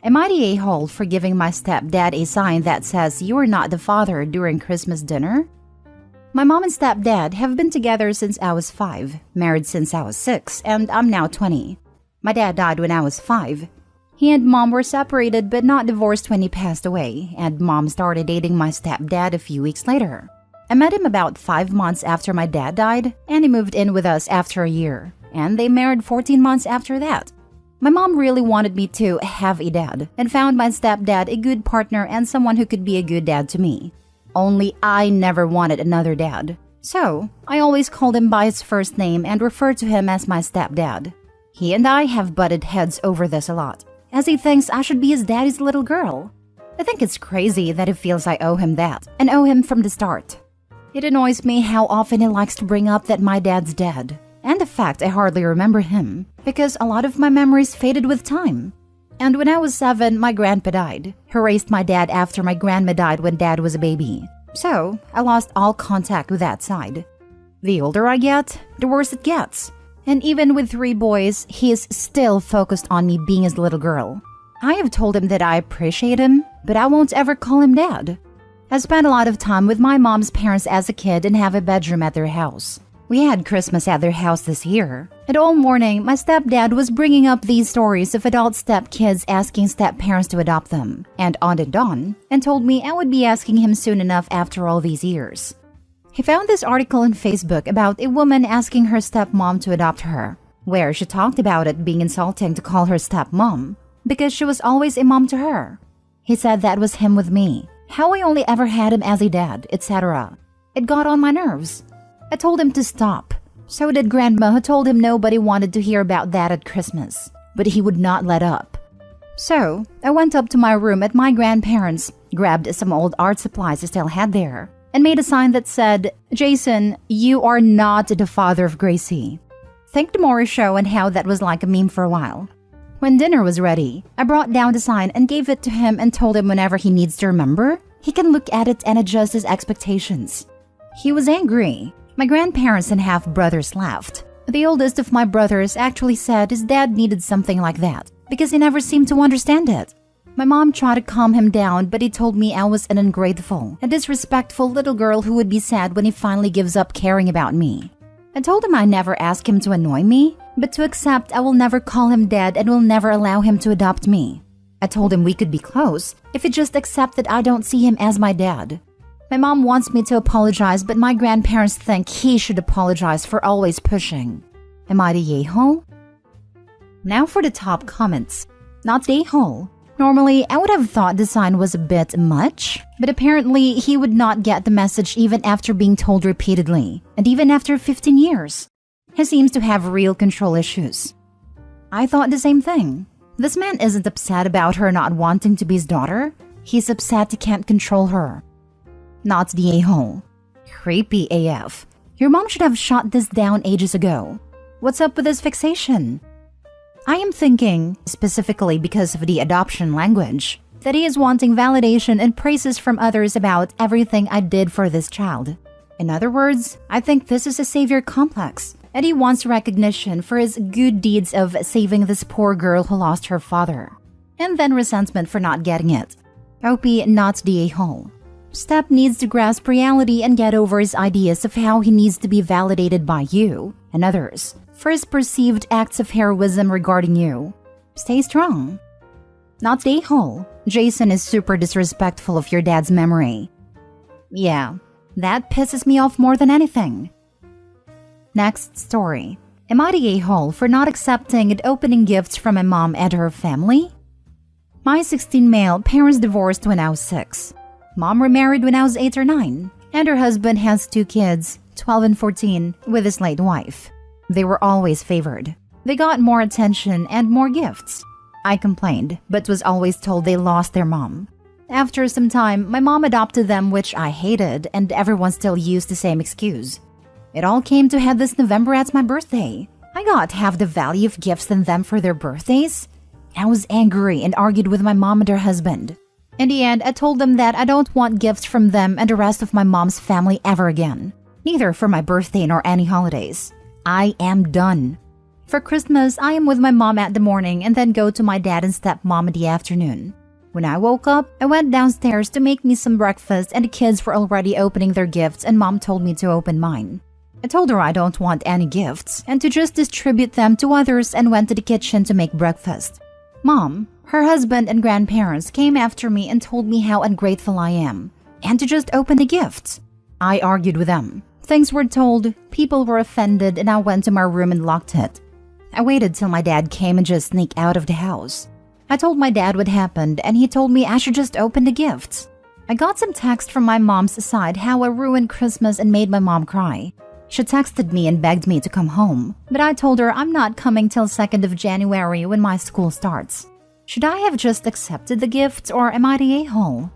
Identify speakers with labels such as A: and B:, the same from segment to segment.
A: Am I the a-hole for giving my stepdad a sign that says you are not the father during Christmas dinner? My mom and stepdad have been together since I was 5, married since I was 6, and I'm now 20. My dad died when I was 5. He and mom were separated but not divorced when he passed away, and mom started dating my stepdad a few weeks later. I met him about 5 months after my dad died, and he moved in with us after a year, and they married 14 months after that. My mom really wanted me to have a dad, and found my stepdad a good partner and someone who could be a good dad to me. Only I never wanted another dad. So, I always called him by his first name and referred to him as my stepdad. He and I have butted heads over this a lot, as he thinks I should be his daddy's little girl. I think it's crazy that he feels I owe him that, and owe him from the start. It annoys me how often he likes to bring up that my dad's dead, and the fact I hardly remember him, because a lot of my memories faded with time. And when I was 7, my grandpa died, who raised my dad after my grandma died when dad was a baby. So, I lost all contact with that side. The older I get, the worse it gets. And even with 3 boys, he is still focused on me being his little girl. I have told him that I appreciate him, but I won't ever call him dad. I spent a lot of time with my mom's parents as a kid and have a bedroom at their house. We had Christmas at their house this year, and all morning my stepdad was bringing up these stories of adult stepkids asking stepparents to adopt them, and on, and told me I would be asking him soon enough after all these years. He found this article on Facebook about a woman asking her stepmom to adopt her, where she talked about it being insulting to call her stepmom, because she was always a mom to her. He said that was him with me, how I only ever had him as a dad, etc. It got on my nerves. I told him to stop. So did Grandma, who told him nobody wanted to hear about that at Christmas, but he would not let up. So, I went up to my room at my grandparents', grabbed some old art supplies I still had there, and made a sign that said, "Jason, you are not the father of Gracie." Think the Maury show and how that was like a meme for a while. When dinner was ready, I brought down the sign and gave it to him and told him whenever he needs to remember, he can look at it and adjust his expectations. He was angry. My grandparents and half-brothers laughed. The oldest of my brothers actually said his dad needed something like that because he never seemed to understand it. My mom tried to calm him down, but he told me I was an ungrateful and disrespectful little girl who would be sad when he finally gives up caring about me. I told him I never asked him to annoy me, but to accept I will never call him dad and will never allow him to adopt me. I told him we could be close if he just accepted I don't see him as my dad. My mom wants me to apologize, but my grandparents think he should apologize for always pushing. Am I the a-hole? Now for the top comments. Not the a-hole. Normally, I would have thought the sign was a bit much, but apparently he would not get the message even after being told repeatedly, and even after 15 years. He seems to have real control issues. I thought the same thing. This man isn't upset about her not wanting to be his daughter. He's upset he can't control her. Not the a-hole. Creepy AF. Your mom should have shot this down ages ago. What's up with this fixation? I am thinking, specifically because of the adoption language, that he is wanting validation and praises from others about everything I did for this child. In other words, I think this is a savior complex, and he wants recognition for his good deeds of saving this poor girl who lost her father, and then resentment for not getting it. OP, not the a-hole. Step needs to grasp reality and get over his ideas of how he needs to be validated by you and others for his perceived acts of heroism regarding you. Stay strong. Not the a-hole. Jason is super disrespectful of your dad's memory. Yeah, that pisses me off more than anything. Next story. Am I the a-hole for not accepting and opening gifts from my mom and her family? My 16 male parents divorced when I was 6. Mom remarried when I was 8 or 9, and her husband has 2 kids, 12 and 14, with his late wife. They were always favored. They got more attention and more gifts. I complained, but was always told they lost their mom. After some time, my mom adopted them, which I hated, and everyone still used the same excuse. It all came to head this November at my birthday. I got half the value of gifts than them for their birthdays. I was angry and argued with my mom and her husband. In the end, I told them that I don't want gifts from them and the rest of my mom's family ever again. Neither for my birthday nor any holidays. I am done. For Christmas, I am with my mom at the morning and then go to my dad and stepmom in the afternoon. When I woke up, I went downstairs to make me some breakfast and the kids were already opening their gifts and mom told me to open mine. I told her I don't want any gifts and to just distribute them to others and went to the kitchen to make breakfast. Mom, her husband and grandparents came after me and told me how ungrateful I am and to just open the gifts. I argued with them. Things were told, people were offended, and I went to my room and locked it. I waited till my dad came and just sneaked out of the house. I told my dad what happened and he told me I should just open the gifts. I got some text from my mom's side how I ruined Christmas and made my mom cry. She texted me and begged me to come home, but I told her I'm not coming till 2nd of January when my school starts. Should I have just accepted the gifts or am I the a-hole?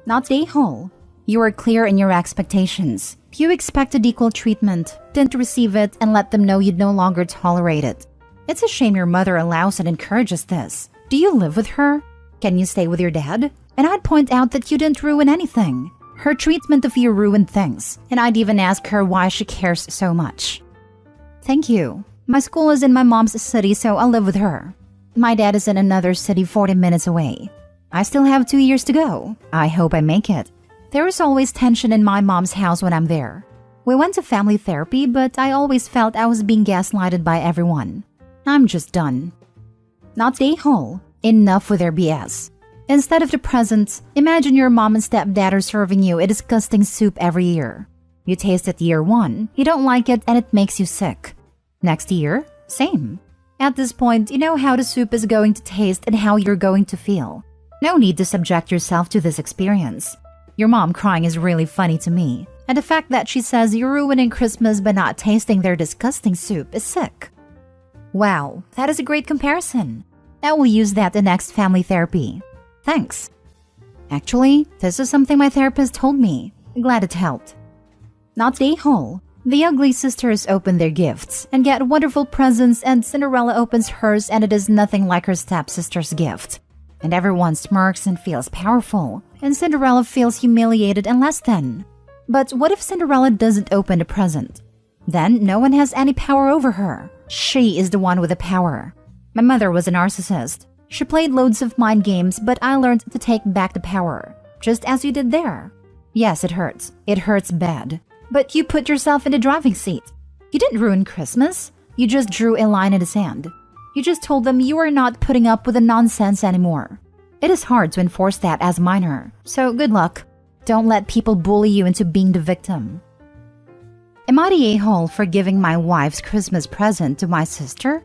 A: Not the a-hole. You were clear in your expectations. You expected equal treatment, didn't receive it, and let them know you'd no longer tolerate it. It's a shame your mother allows and encourages this. Do you live with her? Can you stay with your dad? And I'd point out that you didn't ruin anything. Her treatment of you ruined things, and I'd even ask her why she cares so much. Thank you. My school is in my mom's city, so I'll live with her. My dad is in another city 40 minutes away. I still have 2 years to go. I hope I make it. There is always tension in my mom's house when I'm there. We went to family therapy, but I always felt I was being gaslighted by everyone. I'm just done. Not the a-hole. Enough with their BS. Instead of the presents, imagine your mom and stepdad are serving you a disgusting soup every year. You taste it year 1, you don't like it, and it makes you sick. Next year, same. At this point, you know how the soup is going to taste and how you're going to feel. No need to subject yourself to this experience. Your mom crying is really funny to me, and the fact that she says you're ruining Christmas by not tasting their disgusting soup is sick. Wow, that is a great comparison. I will use that in next family therapy. Thanks. Actually, this is something my therapist told me. Glad it helped. Not the a-hole. The ugly sisters open their gifts and get wonderful presents, and Cinderella opens hers and it is nothing like her stepsister's gift. And everyone smirks and feels powerful, and Cinderella feels humiliated and less than. But what if Cinderella doesn't open a present? Then no one has any power over her. She is the one with the power. My mother was a narcissist. She played loads of mind games, but I learned to take back the power, just as you did there. Yes, it hurts. It hurts bad. But you put yourself in the driving seat. You didn't ruin Christmas. You just drew a line in the sand. You just told them you are not putting up with the nonsense anymore. It is hard to enforce that as a minor, so good luck. Don't let people bully you into being the victim. Am I the a-hole for giving my wife's Christmas present to my sister?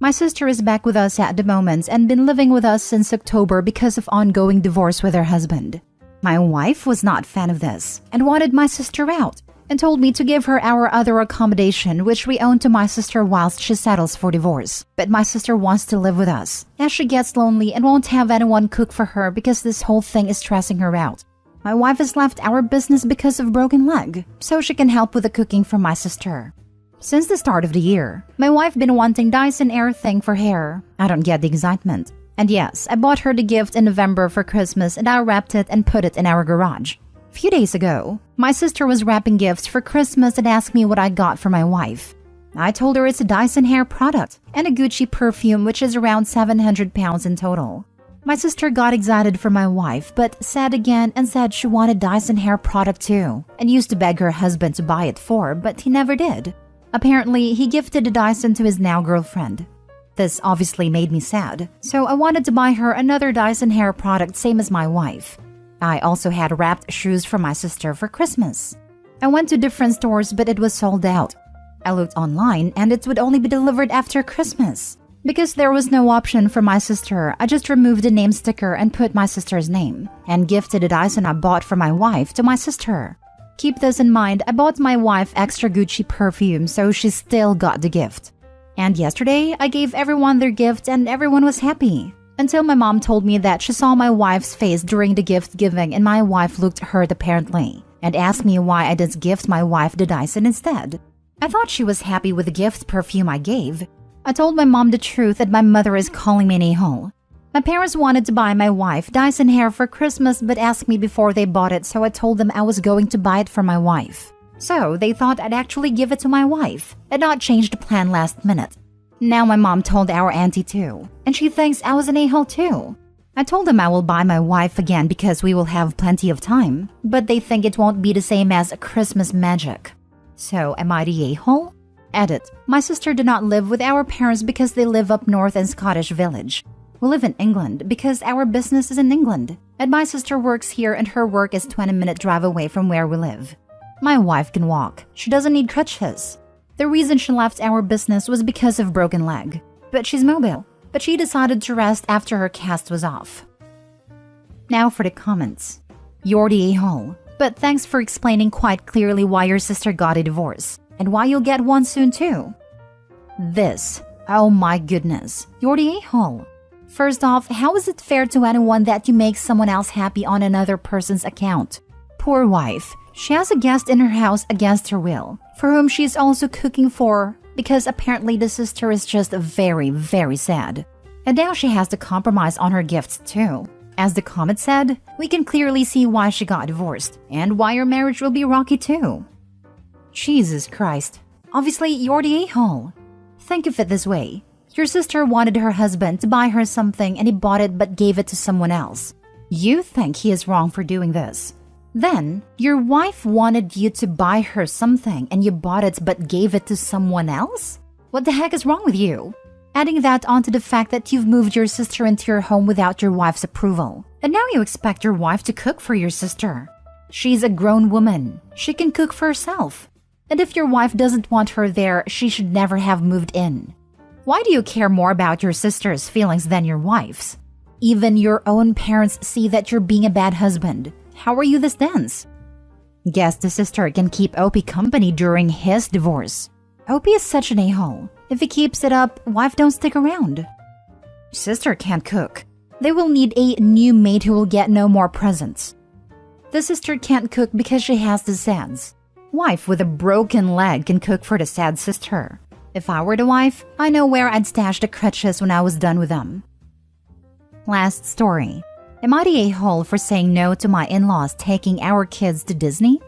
A: My sister is back with us at the moment and been living with us since October because of ongoing divorce with her husband. My wife was not a fan of this and wanted my sister out and told me to give her our other accommodation which we own to my sister whilst she settles for divorce. But my sister wants to live with us as she gets lonely and won't have anyone cook for her because this whole thing is stressing her out. My wife has left our business because of broken leg, so she can help with the cooking for my sister. Since the start of the year, my wife been wanting Dyson Air thing for hair. I don't get the excitement. And yes, I bought her the gift in November for Christmas and I wrapped it and put it in our garage. A few days ago, my sister was wrapping gifts for Christmas and asked me what I got for my wife. I told her it's a Dyson hair product and a Gucci perfume which is around 700 pounds in total. My sister got excited for my wife, but sad again and said she wanted Dyson hair product too, and used to beg her husband to buy it for, but he never did. Apparently, he gifted the Dyson to his now girlfriend. This obviously made me sad, so I wanted to buy her another Dyson hair product same as my wife. I also had wrapped shoes for my sister for Christmas. I went to different stores, but it was sold out. I looked online and it would only be delivered after Christmas. Because there was no option for my sister, I just removed the name sticker and put my sister's name, and gifted the Dyson I bought for my wife to my sister. Keep this in mind, I bought my wife extra Gucci perfume, so she still got the gift. And yesterday, I gave everyone their gift and everyone was happy. Until my mom told me that she saw my wife's face during the gift giving and my wife looked hurt apparently, and asked me why I didn't gift my wife the Dyson instead. I thought she was happy with the gift perfume I gave. I told my mom the truth and my mother is calling me an a-hole. My parents wanted to buy my wife Dyson hair for Christmas but asked me before they bought it, so I told them I was going to buy it for my wife. So they thought I'd actually give it to my wife and not change the plan last minute. Now my mom told our auntie too, and she thinks I was an a-hole too. I told them I will buy my wife again because we will have plenty of time, but they think it won't be the same as Christmas magic. So am I the a-hole? Edit. My sister did not live with our parents because they live up north in Scottish Village. We live in England because our business is in England, and my sister works here and her work is 20-minute drive away from where we live. My wife can walk. She doesn't need crutches. The reason she left our business was because of broken leg. But she's mobile. But she decided to rest after her cast was off. Now for the comments. You're the a-hole. But thanks for explaining quite clearly why your sister got a divorce. And why you'll get one soon too. This. Oh my goodness. You're the a-hole. First off, how is it fair to anyone that you make someone else happy on another person's account? Poor wife. She has a guest in her house against her will, for whom she is also cooking for, because apparently the sister is just very, very sad. And now she has to compromise on her gifts too. As the comment said, we can clearly see why she got divorced, and why her marriage will be rocky too. Jesus Christ. Obviously, you're the a-hole. Think of it this way. Your sister wanted her husband to buy her something and he bought it but gave it to someone else. You think he is wrong for doing this. Then, your wife wanted you to buy her something and you bought it but gave it to someone else? What the heck is wrong with you? Adding that onto the fact that you've moved your sister into your home without your wife's approval. And now you expect your wife to cook for your sister. She's a grown woman. She can cook for herself. And if your wife doesn't want her there, she should never have moved in. Why do you care more about your sister's feelings than your wife's? Even your own parents see that you're being a bad husband. How are you this dense? Guess the sister can keep Opie company during his divorce. Opie is such an a-hole. If he keeps it up, wife don't stick around. Sister can't cook. They will need a new maid who will get no more presents. The sister can't cook because she has the SADS. Wife with a broken leg can cook for the sad sister. If I were the wife, I know where I'd stash the crutches when I was done with them. Last story. Am I the a-hole for saying no to my in-laws taking our kids to Disney?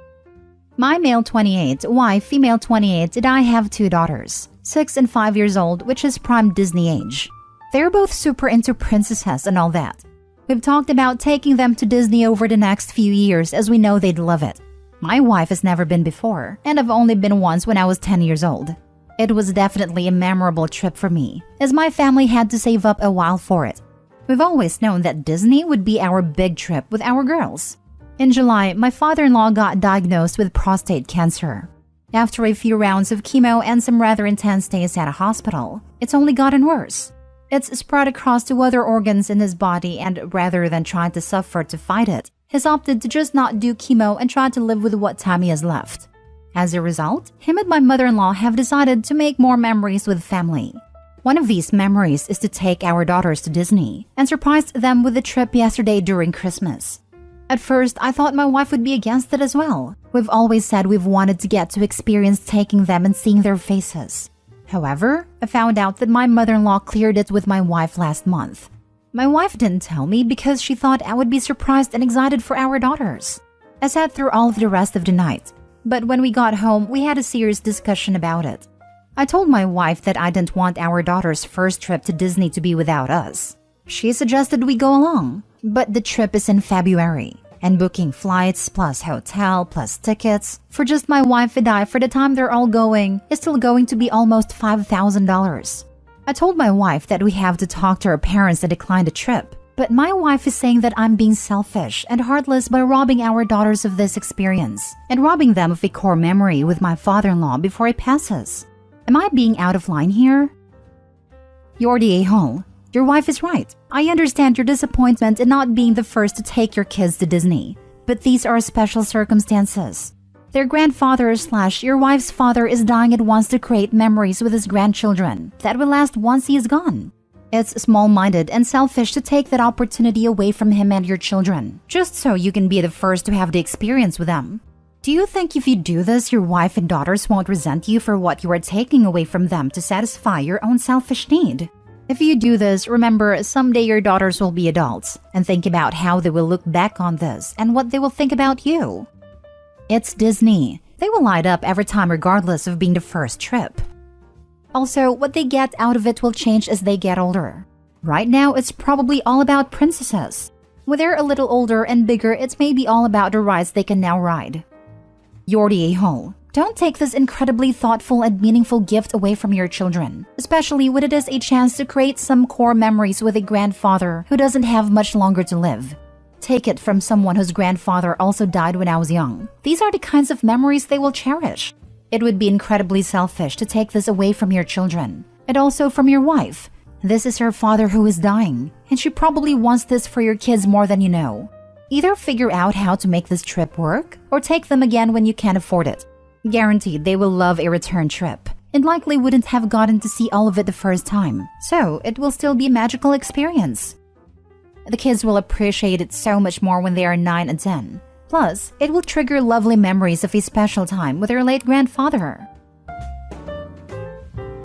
A: My male 28, wife female 28, and I have 2 daughters, 6 and 5 years old, which is prime Disney age. They're both super into princesses and all that. We've talked about taking them to Disney over the next few years as we know they'd love it. My wife has never been before, and I've only been once when I was 10 years old. It was definitely a memorable trip for me, as my family had to save up a while for it. We've always known that Disney would be our big trip with our girls. In July, my father-in-law got diagnosed with prostate cancer. After a few rounds of chemo and some rather intense stays at a hospital, it's only gotten worse. It's spread across to other organs in his body, and rather than trying to suffer to fight it, he's opted to just not do chemo and try to live with what time he has left. As a result, him and my mother-in-law have decided to make more memories with family. One of these memories is to take our daughters to Disney and surprised them with a trip yesterday during Christmas. At first, I thought my wife would be against it as well. We've always said we've wanted to get to experience taking them and seeing their faces. However, I found out that my mother-in-law cleared it with my wife last month. My wife didn't tell me because she thought I would be surprised and excited for our daughters. I sat through all of the rest of the night, but when we got home, we had a serious discussion about it. I told my wife that I didn't want our daughter's first trip to Disney to be without us. She suggested we go along, but the trip is in February, and booking flights plus hotel plus tickets for just my wife and I for the time they're all going is still going to be almost $5,000. I told my wife that we have to talk to her parents and decline the trip, but my wife is saying that I'm being selfish and heartless by robbing our daughters of this experience and robbing them of a core memory with my father-in-law before he passes. Am I being out of line here? You're the a-hole. Your wife is right. I understand your disappointment in not being the first to take your kids to Disney, but these are special circumstances. Their grandfather / your wife's father is dying and wants to create memories with his grandchildren that will last once he is gone. It's small-minded and selfish to take that opportunity away from him and your children, just so you can be the first to have the experience with them. Do you think if you do this, your wife and daughters won't resent you for what you are taking away from them to satisfy your own selfish need? If you do this, remember, someday your daughters will be adults, and think about how they will look back on this and what they will think about you. It's Disney. They will light up every time regardless of being the first trip. Also, what they get out of it will change as they get older. Right now, it's probably all about princesses. When they're a little older and bigger, it's maybe all about the rides they can now ride. You're the a-hole. Don't take this incredibly thoughtful and meaningful gift away from your children, especially when it is a chance to create some core memories with a grandfather who doesn't have much longer to live. Take it from someone whose grandfather also died when I was young. These are the kinds of memories they will cherish. It would be incredibly selfish to take this away from your children, and also from your wife. This is her father who is dying, and she probably wants this for your kids more than you know. Either figure out how to make this trip work, or take them again when you can't afford it. Guaranteed they will love a return trip, and likely wouldn't have gotten to see all of it the first time, so it will still be a magical experience. The kids will appreciate it so much more when they are 9 and 10. Plus, it will trigger lovely memories of a special time with their late grandfather.